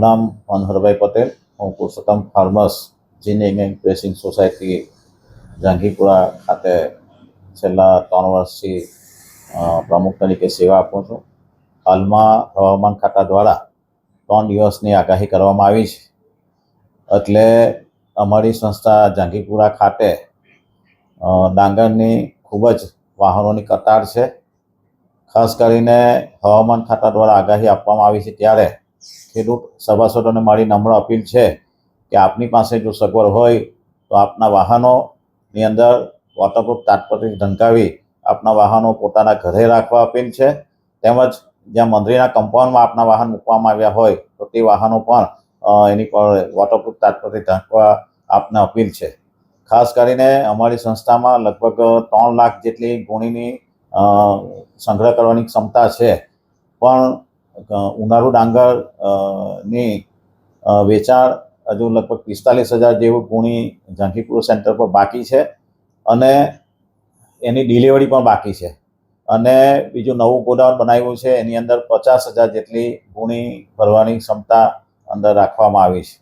નામ મનહરભાઈ પટેલ, હું Purushottam farmers ginning and pressing society Jangipura ખાતે છેલ્લા 3 વર્ષથી પ્રમુખ તરીકે સેવા આપું છું. હાલમાં હવામાન ખાતા દ્વારા 3 દિવસની આગાહી કરવામાં આવી છે, એટલે અમારી સંસ્થા જંગીપુરા ખાતે ડાંગરની ખૂબ જ વાહનોની કતાર છે. ખાસ કરીને હવામાન ખાતા દ્વારા આગાહી આપવામાં આવી છે ત્યારે ખેડૂત સભાસદોને મારી નમ્ર અપીલ છે કે આપની પાસે જો સગવડ હોય તો આપના વાહનોની અંદર વોટરપ્રૂફ તાટપત્રી ઢંકાવી આપના વાહનો પોતાના ઘરે રાખવા અપીલ છે. તેમજ જ્યાં મંદિરના કમ્પાઉન્ડમાં આપના વાહન મૂકવામાં આવ્યા હોય તો તે વાહનો પણ એની પર વોટરપ્રૂફ તાટપત્રી ઢાંકવા આપને અપીલ છે. ખાસ કરીને અમારી સંસ્થામાં લગભગ 3 લાખ જેટલી ગુણીની સંગ્રહ કરવાની ક્ષમતા છે, પણ ઉનાળુ ડાંગર ની વેચાણ હજુ લગભગ 45,000 જેવું ગુણી જંગીપુરા સેન્ટર પર બાકી છે અને એની ડિલિવરી પણ બાકી છે. અને બીજું નવું ગોડાઉન બનાવ્યું છે, એની અંદર 50,000 જેટલી ગુણી ભરવાની ક્ષમતા અંદર રાખવામાં આવી છે.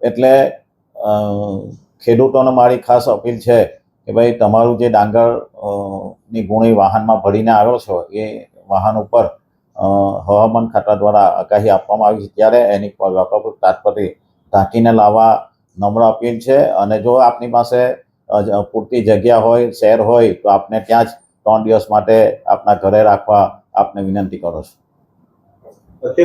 એટલે ખેડૂતોને મારી ખાસ અપીલ છે કે ભાઈ તમારું જે ડાંગર ની ગુણી વાહનમાં ભરીને આવ્યો છો એ વાહન ઉપર હવામાન ખાતા દ્વારા આગાહી આપવામાં આવી છે ત્યારે એની પર વોટરપ્રૂફ તાટપત્રી ઢાંકીને લાવવા નમ્ર અપીલ છે. અને જો આપની પાસે પૂરતી જગ્યા હોય, શહેર હોય તો આપને ત્યાં જ 3 દિવસ માટે આપના ઘરે રાખવા આપને વિનંતી કરો છો.